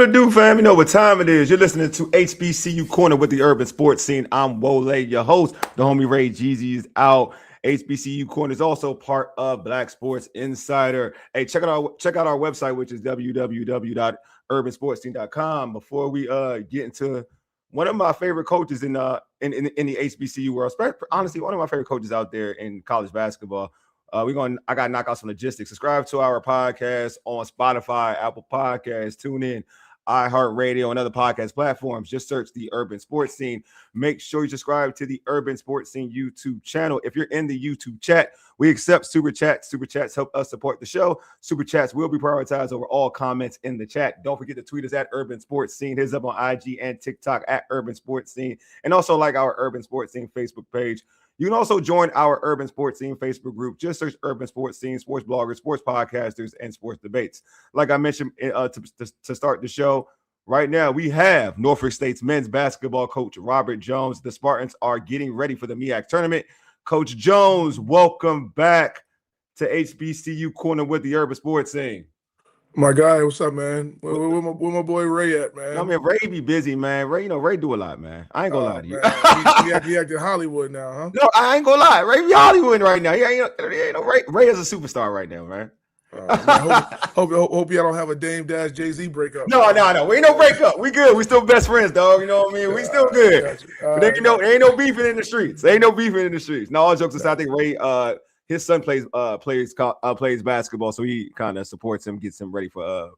it do, fam? You know what time it is. You're listening to HBCU Corner with the Urban Sports Scene. I'm Wole, your host. The homie Ray Jeezy is out. HBCU Corner is also part of Black Sports Insider. Hey, check out our website, which is www.urbansportscene.com. Before we get into one of my favorite coaches in the HBCU world, honestly, one of my favorite coaches out there in college basketball. I got to knock out some logistics. Subscribe to our podcast on Spotify, Apple Podcasts, TuneIn, iHeartRadio, and other podcast platforms. Just search the Urban Sports Scene. Make sure you subscribe to the Urban Sports Scene YouTube channel. If you're in the YouTube chat, we accept super chats. Super chats help us support the show. Super chats will be prioritized over all comments in the chat. Don't forget to tweet us at Urban Sports Scene. Hit us up on IG and TikTok at Urban Sports Scene. And also like our Urban Sports Scene Facebook page. You can also join our Urban Sports Scene Facebook group. Just search Urban Sports Scene, sports bloggers, sports podcasters, and sports debates. Like I mentioned to start the show, right now we have Norfolk State's men's basketball coach, Robert Jones. The Spartans are getting ready for the MEAC Tournament. Coach Jones, welcome back to HBCU Corner with the Urban Sports Scene. My guy, what's up, man? Where my boy Ray at, man? I mean, Ray be busy, man. Ray, Ray do a lot, man. I ain't gonna lie to you. He acting Hollywood now, huh? No, I ain't gonna lie. Ray be Hollywood right now. Ray is a superstar right now, man. Hope y'all don't have a Dame Dash Jay-Z breakup. No. We ain't no breakup. We good. We still best friends, dog. You know what I mean? We still good. But there ain't no beefing in the streets. No, all jokes aside, I think Ray, his son plays basketball, so he kind of supports him, gets him ready for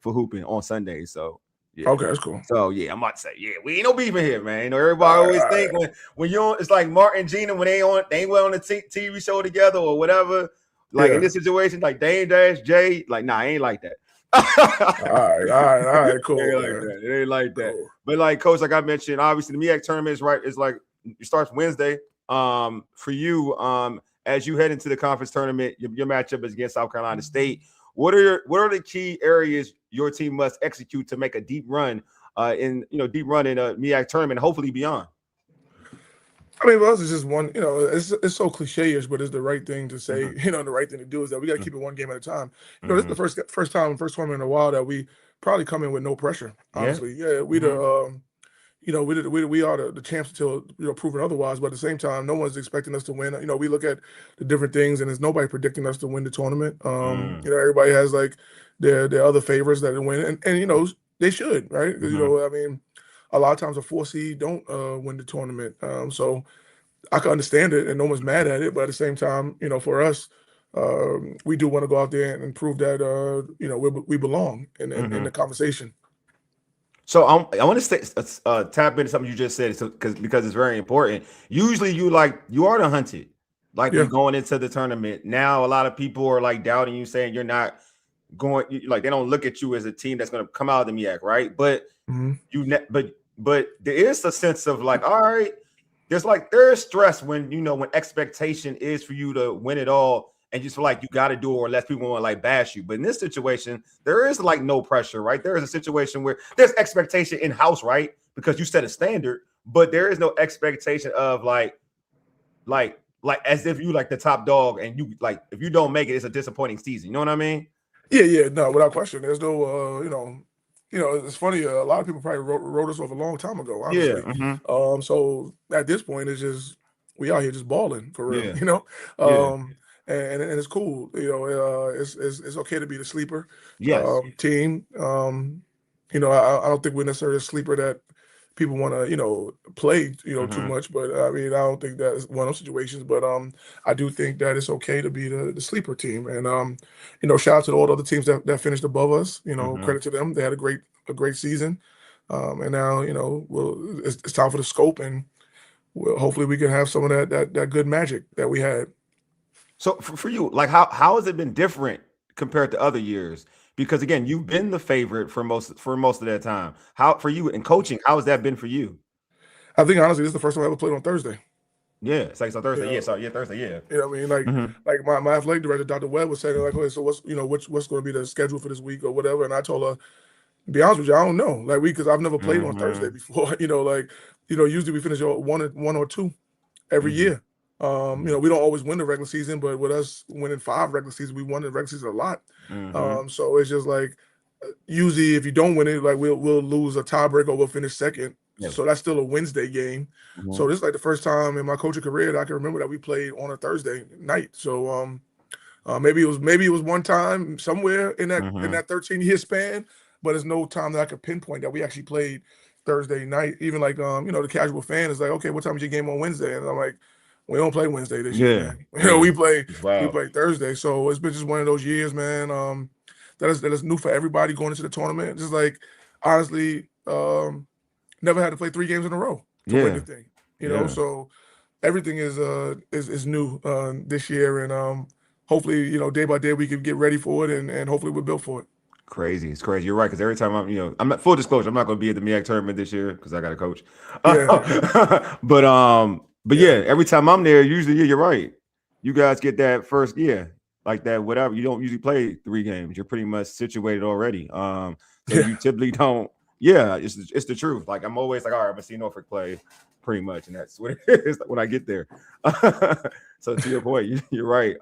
hooping on Sundays. So yeah. Okay, that's cool. So yeah, I'm about to say, yeah, we ain't no beefing here, man. You know, everybody always think when you on, it's like Martin and Gina when they ain't on the TV show together or whatever. Like in this situation, like Dame Dash Jay, like nah, I ain't like that. all right, cool. It ain't like that. Cool. But like Coach, like I mentioned, obviously the MEAC tournament is right. It's like it starts Wednesday. For you, as you head into the conference tournament, your matchup is against South Carolina State. What are the key areas your team must execute to make a deep run in a MEAC tournament, hopefully beyond? I mean, for us, it's just one. You know, it's so cliche-ish, but it's the right thing to say. Mm-hmm. You know, the right thing to do is that we got to keep it one game at a time. You know, this is the first tournament in a while that we probably come in with no pressure. Honestly, we are the champs until proven otherwise. But at the same time, no one's expecting us to win. You know, we look at the different things, and there's nobody predicting us to win the tournament. You know, everybody has like their other favorites that win, and you know they should, right? Because you know, I mean, a lot of times a 4 seed don't win the tournament. So I can understand it, and no one's mad at it. But at the same time, you know, for us, we do want to go out there and prove that we belong in the conversation. So I want to tap into something you just said, because it's very important. Usually, you are the hunted, you're going into the tournament. Now, a lot of people are like doubting you, saying you're not going. Like they don't look at you as a team that's going to come out of the MEAC, right? But but there is a sense of like, all right, there is stress when expectation is for you to win it all. And you feel like you got to do it, or unless people want to like bash you. But in this situation, there is like no pressure, right? There is a situation where there's expectation in house, right? Because you set a standard, but there is no expectation of like as if you like the top dog, and you like if you don't make it, it's a disappointing season. You know what I mean? Yeah, no, without question. There's no, it's funny. A lot of people probably wrote us off a long time ago. Honestly. Yeah. So at this point, it's just we out here just balling for real. Yeah. You know. And it's cool, it's okay to be the sleeper team. I don't think we're necessarily a sleeper that people want to, play, too much. But I mean, I don't think that's one of those situations. But I do think that it's okay to be the sleeper team. And shout out to all the other teams that finished above us. Credit to them. They had a great season. And now it's time for the scope, and hopefully we can have some of that good magic that we had. So for you, like how has it been different compared to other years? Because again, you've been the favorite for most of that time. How for you in coaching, how has that been for you? I think honestly, this is the first time I ever played on Thursday. Yeah, it's like Thursday. Thursday. Yeah. You know what I mean? Like my athletic director, Dr. Webb, was saying like, okay, so what's going to be the schedule for this week or whatever? And I told her, to be honest with you, I don't know. Like because I've never played on Thursday before. Usually we finish one or two every year. We don't always win the regular season, but with us winning 5 regular seasons, we won the regular season a lot. So it's just like, usually if you don't win it, like we'll lose a tiebreak or we'll finish second. Yeah. So that's still a Wednesday game. So this is like the first time in my coaching career that I can remember that we played on a Thursday night. So maybe it was one time somewhere in that 13-year span, but there's no time that I could pinpoint that we actually played Thursday night. Even like the casual fan is like, okay, what time is your game on Wednesday? And I'm like, we don't play Wednesday this year, man. We play Thursday. So it's been just one of those years, man. That is new for everybody going into the tournament. Just like honestly, never had to play 3 games in a row to win the thing. You know, so everything is new this year, and hopefully, day by day we can get ready for it, and hopefully we're built for it. Crazy. It's crazy. You're right. Because every time I'm not, full disclosure, I'm not going to be at the MEAC tournament this year because I got a coach. But yeah, every time I'm there, usually, you're right. You guys get that first year, like that, whatever. You don't usually play 3 games. You're pretty much situated already. So you typically don't. Yeah, it's the truth. Like I'm always like, all right, I'm gonna see Norfolk play, pretty much, and that's what it is when I get there. So to your point, you're right.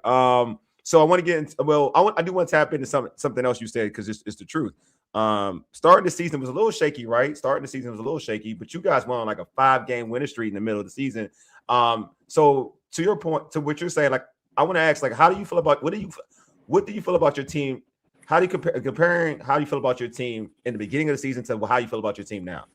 So I want to get into, I do want to tap into something else you said because it's the truth. Starting the season was a little shaky, right? But you guys went on like a 5-game winning streak in the middle of the season. So to your point, to what you're saying, like I want to ask, like, how do you feel about what do you feel about your team? How do you comparing how you feel about your team in the beginning of the season to how you feel about your team now?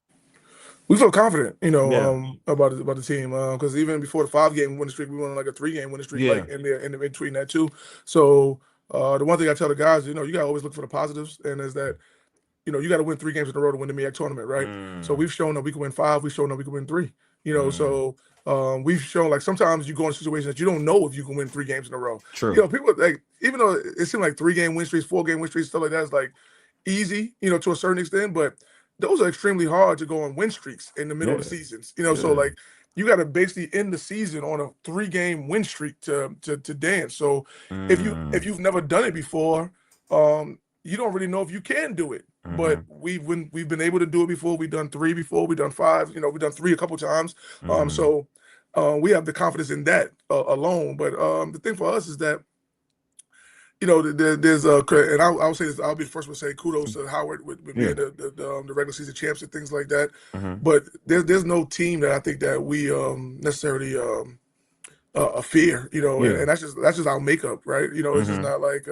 We feel confident, about the team because even before the 5-game winning streak, we went on like a 3-game winning streak, like in between that too. So the one thing I tell the guys, you gotta always look for the positives, and is that you got to win 3 games in a row to win the MEAC tournament, right? So we've shown that we can win 5. We've shown that we can win 3. So we've shown like sometimes you go in situations that you don't know if you can win 3 games in a row. True. People like even though it seemed like 3-game win streaks, 4-game win streaks, stuff like that is like easy, to a certain extent, but those are extremely hard to go on win streaks in the middle of the seasons. So like you got to basically end the season on a 3-game win streak to dance. So if you've never done it before, you don't really know if you can do it. But we've been able to do it before. We've done 3 before. We've done 5. We've done 3 a couple times. So we have the confidence in that alone. But the thing for us is that there's and I'll say this. I'll be the first one to say kudos to Howard with being the regular season champs and things like that. But there's no team that I think that we necessarily fear. And that's just our makeup, right? It's just not like.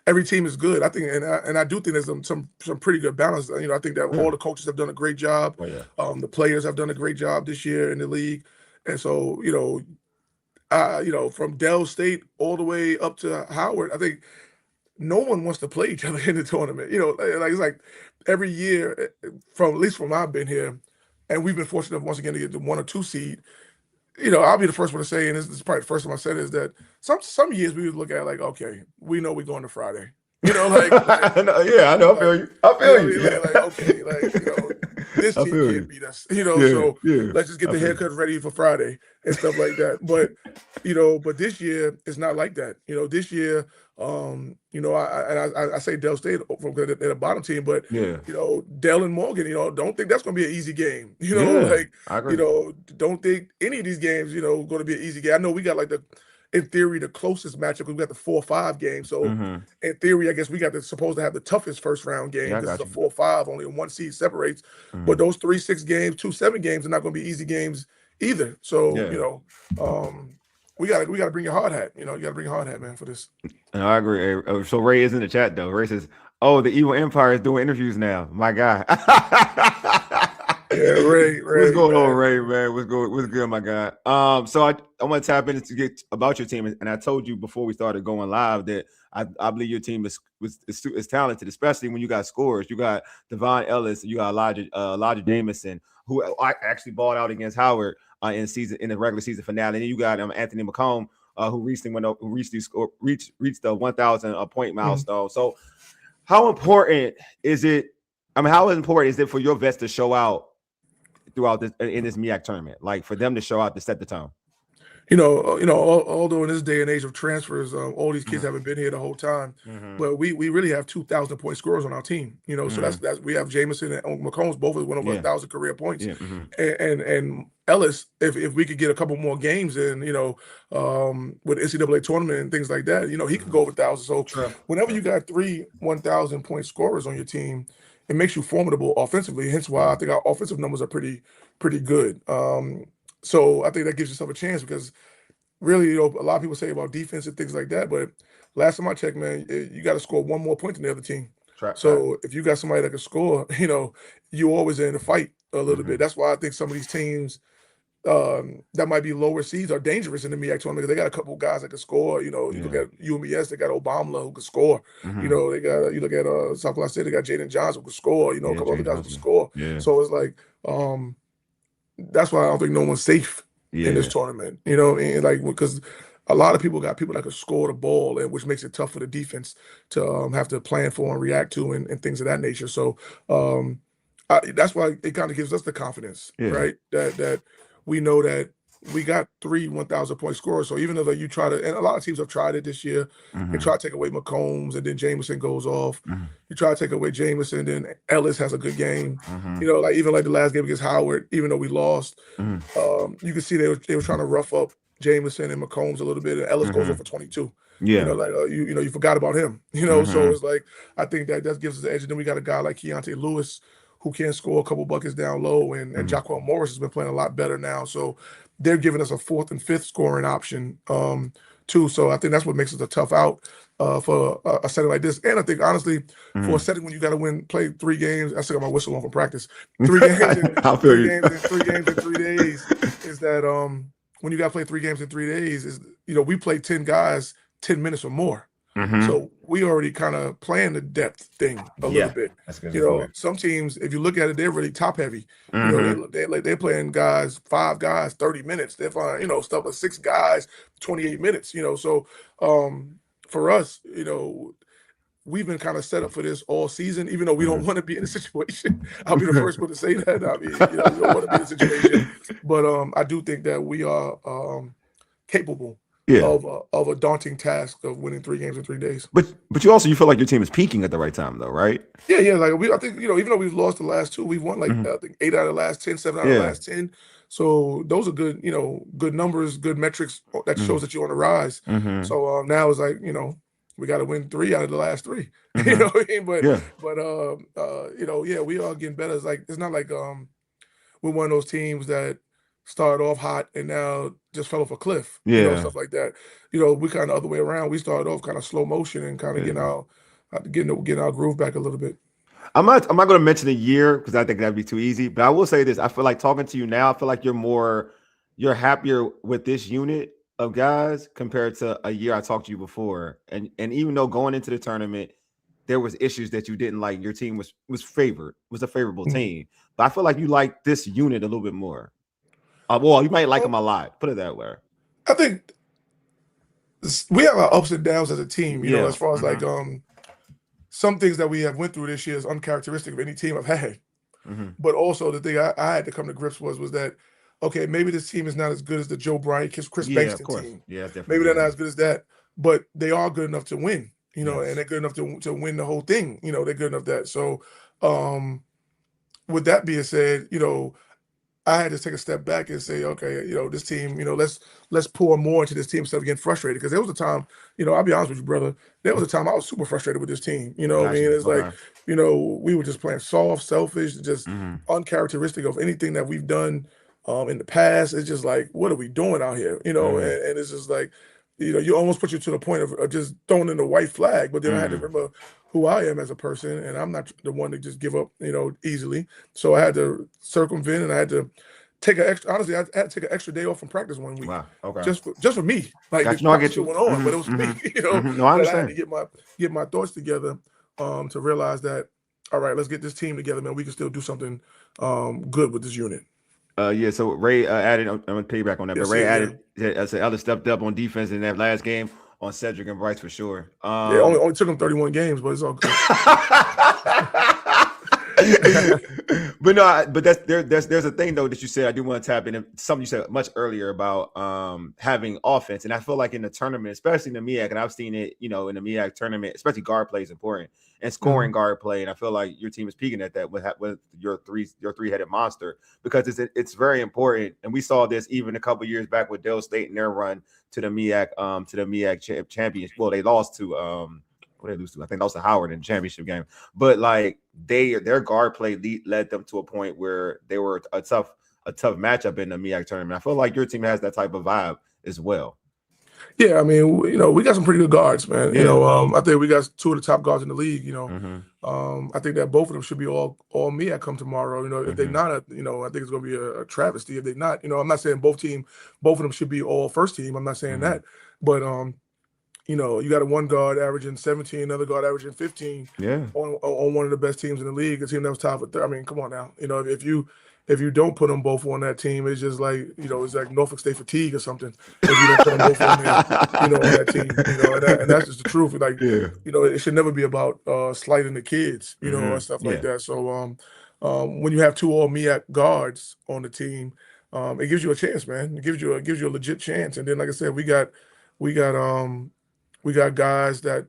Every team is good, I think, and I do think there's some pretty good balance. I think that all the coaches have done a great job. The players have done a great job this year in the league, and so from Del State all the way up to Howard, I think no one wants to play each other in the tournament. Like it's like every year, at least from I've been here, and we've been fortunate once again to get the 1 or 2 seed. I'll be the first one to say, and this is probably the first time I said, is that some years we would look at like, okay, we know we're going to Friday. I know. I feel you. This team can't beat us. Let's just get the haircut ready for Friday and stuff like that. But this year it's not like that. This year, I say Del State from they're the bottom team, but Del and Morgan, don't think that's going to be an easy game. I agree. Don't think any of these games, going to be an easy game. I know we got in theory, the closest matchup. We got the 4-5 game. So in theory, I guess we supposed to have the toughest first round game because it's a 4-5, only 1 seed separates. But those 3-6 games, 2-7 games are not going to be easy games either. So we got to bring your hard hat. You got to bring your hard hat, man, for this. No, I agree. So Ray is in the chat though. Ray says, "Oh, the Evil Empire is doing interviews now." My guy. Yeah, Ray. What's going on, Ray, man? What's good, my guy? So I want to tap into to get about your team, and I told you before we started going live that I believe your team is talented, especially when you got scorers. You got Devon Ellis, you got Elijah Jamison, who actually balled out against Howard in the regular season finale, and then you got Anthony McComb, who recently reached the 1,000 point milestone. So how important is it? How important is it for your vets to show out throughout in this MEAC tournament, like for them to show out to set the tone? Although in this day and age of transfers, all these kids haven't been here the whole time, but we really have 2,000-point scorers on our team. So that's we have Jameson and McCombs both went over 1,000 career points, and Ellis, if we could get a couple more games in, with NCAA tournament and things like that, he could go over 1,000. So whenever you got 3 1,000-point scorers on your team, it makes you formidable offensively. Hence why I think our offensive numbers are pretty good. So I think that gives yourself a chance because really, a lot of people say about defense and things like that, but last time I checked, man, you got to score one more point than the other team. So if you got somebody that can score, you always in a fight a little bit. That's why I think some of these teams that might be lower seeds are dangerous in the MEAC tournament because they got a couple guys that can score. You look at UMES, they got Obama who can score. They got you look at South Carolina State, they got Jaden Johnson who can score. A couple other guys who can score. So it's like that's why I don't think no one's safe in this tournament. Because a lot of people got people that can score the ball, and which makes it tough for the defense to have to plan for and react to and things of that nature. So that's why it kind of gives us the confidence, right? That we know that we got 3 1,000-point scorers. So even though you try to, and a lot of teams have tried it this year, they try to take away McCombs, and then Jameson goes off. You try to take away Jameson, then Ellis has a good game. Even like the last game against Howard, even though we lost, you can see they were trying to rough up Jameson and McCombs a little bit, and Ellis goes off for 22. You forgot about him. So it's like I think that gives us the edge. And then we got a guy like Keontae Lewis who can score a couple buckets down low, and Jaquel Morris has been playing a lot better now. So they're giving us a 4th and 5th scoring option too. So I think that's what makes it a tough out for a setting like this. And I think honestly, for a setting when you got to play 3 games, I still got my whistle on for practice. 3 games in 3 games in 3 days is that when you got to play 3 games in 3 days is we play 10 guys 10 minutes or more. So we already kind of playing the depth thing a little bit. That's good. Some teams, if you look at it, they're really top heavy. They're playing guys, 5 guys, 30 minutes. They're fine, stuff like 6 guys, 28 minutes. So for us, we've been kind of set up for this all season, even though we don't want to be in a situation. I'll be the first one to say that. I mean, we don't want to be in a situation, but I do think that we are capable. Of a daunting task of winning 3 games in 3 days. But you feel like your team is peaking at the right time though, right? Yeah. Like I think even though we've lost the last 2, we've won I think 8 out of the last 10, 7 out of the last 10. So those are good, good numbers, good metrics that shows that you're on the rise. So now it's like we got to win 3 out of the last 3. You know what I mean? But we are getting better. It's not like we're one of those teams that started off hot and now just fell off a cliff, stuff like that. We kind of other way around. We started off kind of slow motion and kind of getting our groove back a little bit. I'm not going to mention a year because I think that'd be too easy. But I will say this: I feel like talking to you now, I feel like you're happier with this unit of guys compared to a year I talked to you before. And even though going into the tournament there was issues that you didn't like, your team was a favorable team. But I feel like you like this unit a little bit more. Well, you might like them a lot. Put it that way. I think we have our ups and downs as a team, as far as like some things that we have went through this year is uncharacteristic of any team I've had. But also the thing I had to come to grips was that, okay, maybe this team is not as good as the Joe Bryant, Chris Bankston team. Yeah, definitely. Maybe they're not as good as that, but they are good enough to win, and they're good enough to win the whole thing. They're good enough that. So with that being said, I had to take a step back and say, okay, this team, let's pour more into this team instead of getting frustrated. Because there was a time, I'll be honest with you, brother, there was a time I was super frustrated with this team. What I mean? It's like, we were just playing soft, selfish, just uncharacteristic of anything that we've done in the past. It's just like, what are we doing out here? And it's just like, you almost put you to the point of just throwing in the white flag. But then I had to remember who I am as a person, and I'm not the one to just give up, easily. So I had to circumvent, and I had to take I had to take an extra day off from practice 1 week. Wow. Okay. Just for me. Like this practice went on, but it was for me. No, I understand. I had to get my thoughts together to realize that, all right, let's get this team together, man. We can still do something good with this unit. So Ray added, I'm going to piggyback on that, but Ray added, as Ellis stepped up on defense in that last game on Cedric and Bryce for sure. Only took him 31 games, but it's all good. But no, but there's a thing though that you said I do want to tap in. Something you said much earlier about having offense, and I feel like in the tournament, especially in the MEAC, and I've seen it, in the MEAC tournament, especially guard play is important and scoring guard play, and I feel like your team is peaking at that with your three-headed monster because it's very important, and we saw this even a couple years back with Dale State and their run to the MEAC championship. Well, they lost to what did they lose to? I think that was to Howard in the championship game. But like their guard play led them to a point where they were a tough matchup in the MEAC tournament. I feel like your team has that type of vibe as well. Yeah, I mean, we got some pretty good guards, man. Yeah. I think we got two of the top guards in the league. I think that both of them should be all MEAC come tomorrow. If they're not, I think it's going to be a travesty. If they're not, I'm not saying both of them should be all first team. I'm not saying that, but you got a one guard averaging 17, another guard averaging 15. Yeah. On one of the best teams in the league, a team that was top of. I mean, come on now. If you don't put them both on that team, it's just like it's like Norfolk State fatigue or something. If you don't put them both on there, on that team, and that's just the truth. Like, it should never be about slighting the kids, and stuff like that. So, when you have two all MEAC guards on the team, it gives you a chance, man. It gives you a legit chance. And then, like I said, we got guys that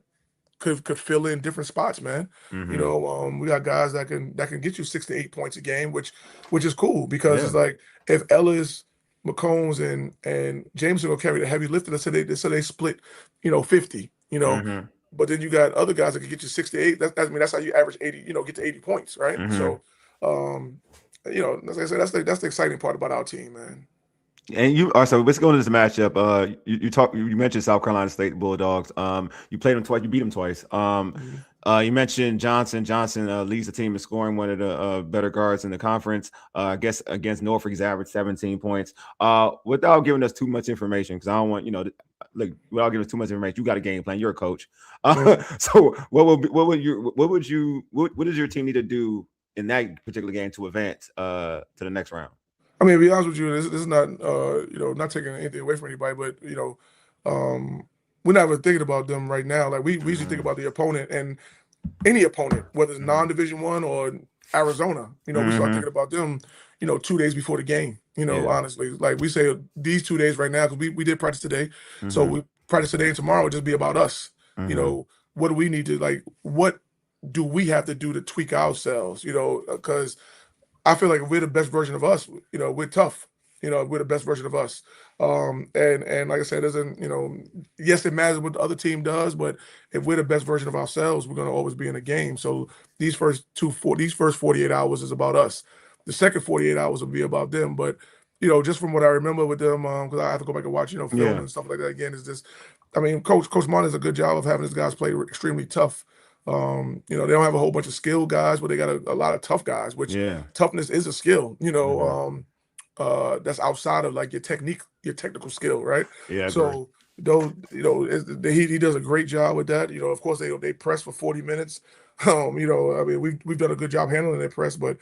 could fill in different spots, man. We got guys that can get you 6 to 8 points a game, which is cool because it's like if Ellis, McCombs, and Jameson will carry the heavy lifting, so they split, 50, But then you got other guys that can get you 6 to 8. That's how you average 80, get to 80 points, right? So, like I said, that's the exciting part about our team, man. And so let's go into this matchup. You mentioned South Carolina State Bulldogs. You played them twice. You beat them twice. You mentioned Johnson. Johnson leads the team in scoring, one of the better guards in the conference. I guess against Norfolk, he's averaged 17 points. Without giving us too much information, because I don't want without giving us too much information, you got a game plan. You're a coach. So what does your team need to do in that particular game to advance to the next round? I mean, to be honest with you, this is not, not taking anything away from anybody, but, we're not even thinking about them right now. Like we usually think about the opponent and any opponent, whether it's non-Division I or Arizona, we start thinking about them, 2 days before the game, honestly. Like we say these 2 days right now, because we did practice today. So we practice today and tomorrow will just be about us. What do we need to, what do we have to do to tweak ourselves, because I feel like if we're the best version of us, we're tough. We're the best version of us. And like I said, yes, it matters what the other team does, but if we're the best version of ourselves, we're going to always be in a game. So these first 48 hours is about us. The second 48 hours will be about them. But, just from what I remember with them, because I have to go back and watch, film and stuff like that again, is this, Coach Mon does a good job of having his guys play extremely tough. They don't have a whole bunch of skilled guys, but they got a lot of tough guys, which toughness is a skill, that's outside of like your technical skill, right? Yeah. So those, he does a great job with that. Of course they press for 40 minutes. We've done a good job handling their press, but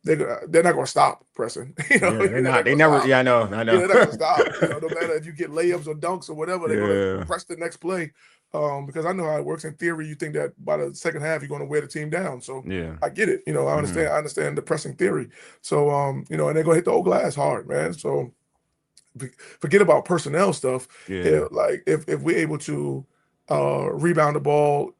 they're not going to stop pressing. They're not. They never. Stop. Yeah, I know. They're not going to stop. No matter if you get layups or dunks or whatever, they're going to press the next play. Because I know how it works. In theory, you think that by the second half you're going to wear the team down. So I get it. I understand. I understand the pressing theory. So and they're going to hit the old glass hard, man. So forget about personnel stuff. Like if we're able to rebound the ball,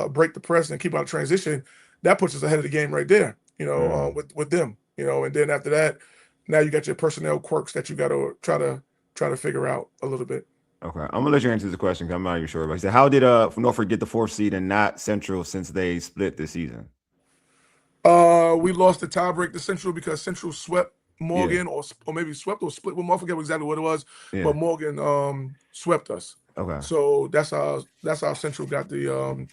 break the press, and keep out transition, that puts us ahead of the game right there. With them. And then after that, now you got your personnel quirks that you got to try to figure out a little bit. Okay, I'm gonna let you answer this question because I'm not even sure. But I said, how did Norfolk get the 4th seed and not Central since they split this season? We lost the tiebreak to Central because Central swept Morgan or maybe swept or split. Well, I forget exactly what it was, but Morgan swept us. Okay, so that's how Central got the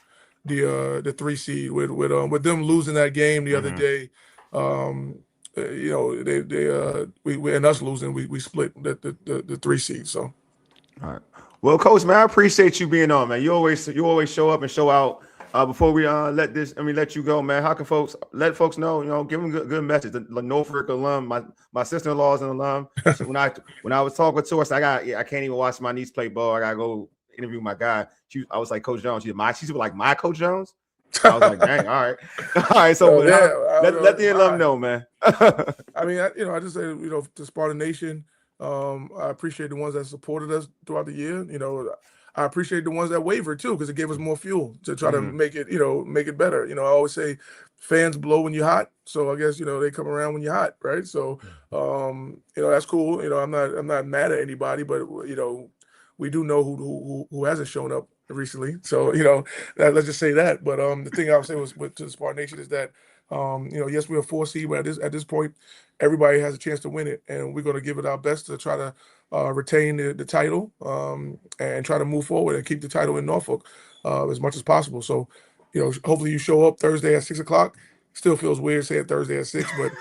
3 seed with them losing that game the other day. We and us losing, we split the 3 seed. So. All right. Well, Coach, man, I appreciate you being on, man. You always show up and show out. Before we let you go, man. How can let folks know? Give them good message. The Norfolk alum, my sister-in-law is an alum. So when I was talking to her, I can't even watch my niece play ball. I gotta go interview my guy. I was like, Coach Jones. She's like my Coach Jones. I was like, dang, all right. So let the alum know, man. I mean, I just say, to Spartan Nation, I appreciate the ones that supported us throughout the year. I appreciate the ones that wavered too, because it gave us more fuel to try to make it, make it better. I always say fans blow when you're hot, so I guess they come around when you're hot, right? So, that's cool. I'm not mad at anybody, but we do know who hasn't shown up recently. So let's just say that. But the thing I would say to the Spartan Nation is that yes, we're a 4 seed, but at this point, everybody has a chance to win it, and we're going to give it our best to try to retain the title and try to move forward and keep the title in Norfolk as much as possible. So, hopefully you show up Thursday at 6:00. Still feels weird saying Thursday at 6, but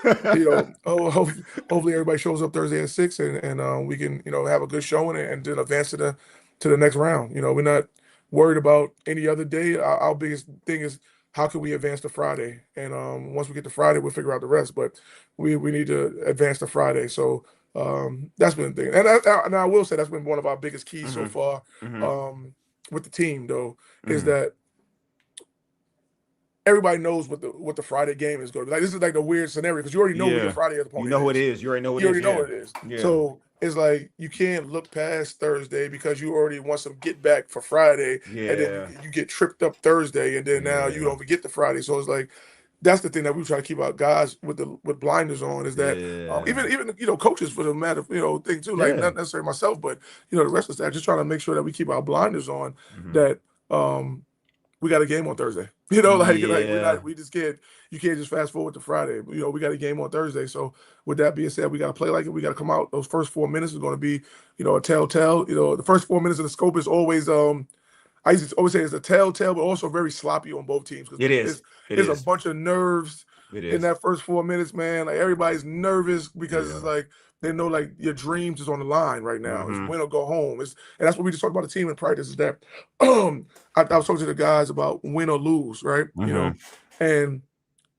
hopefully everybody shows up Thursday at 6, and we can have a good showing and then advance to the next round. We're not worried about any other day. Our biggest thing is, how can we advance to Friday? And once we get to Friday, we'll figure out the rest. But we need to advance to Friday. So that's been the thing. And I will say that's been one of our biggest keys so far with the team, though, is that everybody knows what the Friday game is going to be. Like, this is like the weird scenario, because you already know who your Friday opponent is. You know who it is. You already know what it is. Yeah. So it's like you can't look past Thursday because you already want some get back for Friday. Yeah. And then you get tripped up Thursday, and then now you don't forget the Friday. So it's like, that's the thing that we try to keep our guys with blinders on, is that even coaches, for the matter, thing too, like not necessarily myself, but the rest of the staff, just trying to make sure that we keep our blinders on, that we got a game on Thursday. We just can't. You can't just fast forward to Friday. We got a game on Thursday. So with that being said, we got to play like it. We got to come out. Those first 4 minutes is going to be, a telltale. The first 4 minutes of the scope is always. I used to always say it's a telltale, but also very sloppy on both teams. It is. There's a bunch of nerves in that first 4 minutes, man. Like, everybody's nervous because it's like they know, like, your dreams is on the line right now. It's win or go home. And that's what we just talked about the team in practice, is that I was talking to the guys about win or lose, right? And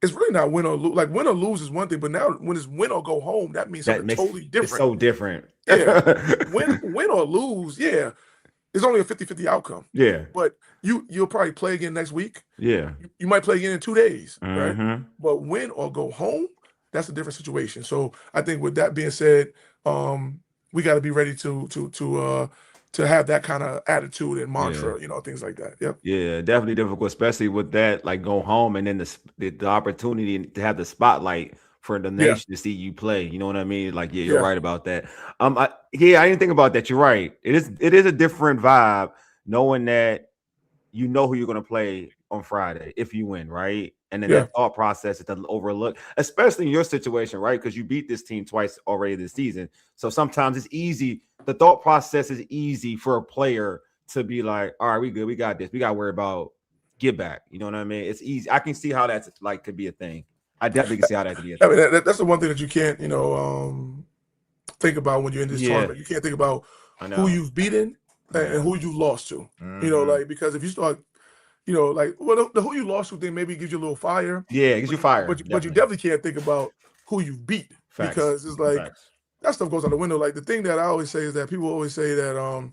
it's really not win or lose. Like, win or lose is one thing, but now when it's win or go home, that means something totally different. It's so different. Yeah. win or lose, it's only a 50-50 outcome. Yeah. But you'll probably play again next week. Yeah. You might play again in 2 days, right? But win or go home, that's a different situation. So I think with that being said, we got to be ready to have that kind of attitude and mantra, things like that. Yep. Yeah, definitely difficult, especially with that, like, go home and then the opportunity to have the spotlight for the nation to see you play. You know what I mean? Like, you're right about that. I didn't think about that. You're right. It is a different vibe knowing that who you're going to play on Friday if you win, right? And then that thought process is to overlook, especially in your situation, right? Because you beat this team twice already this season. So sometimes it's easy. The thought process is easy for a player to be like, all right, we good. We got this. We got to worry about get back. You know what I mean? It's easy. I can see how that's like could be a thing. I definitely can see how that could be a thing. I mean, that's the one thing that you can't, think about when you're in this tournament. You can't think about who you've beaten and who you lost to. Because if you start, the who you lost to thing maybe gives you a little fire. Yeah, it gives you fire. But you definitely can't think about who you beat. Facts. Because it's like that stuff goes out the window. Like, the thing that I always say is that people always say that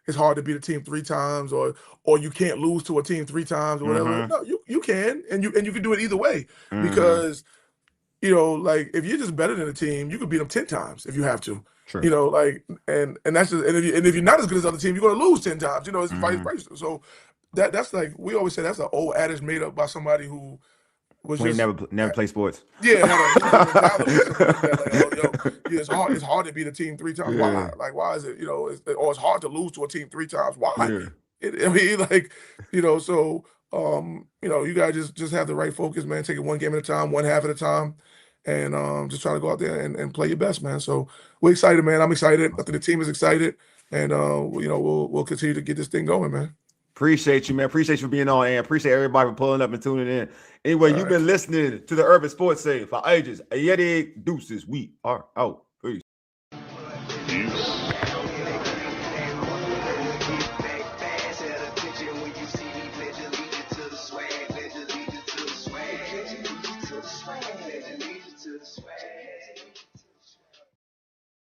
it's hard to beat a team 3 times, or you can't lose to a team 3 times or whatever. No, you can, and you can do it either way, because like, if you're just better than a team, you could beat them 10 times if you have to. True. And that's just, and if you're not as good as the other team, you're going to lose 10 times. It's vice versa. So that's like, we always say that's an old adage made up by somebody who was just never play sports. Yeah, it's hard to beat a team 3 times. Why? Like, why is it? Or it's hard to lose to a team 3 times. Why? So you guys just have the right focus, man. Take it one game at a time, one half at a time, and just try to go out there and play your best, man. So we're excited, man. I'm excited. I think the team is excited, and we'll continue to get this thing going, man. Appreciate you, man. Appreciate you being on, and appreciate everybody for pulling up and tuning in. Anyway, you've been listening to the Urban Sports Save for ages. Ayede Deuces. We are out. Peace.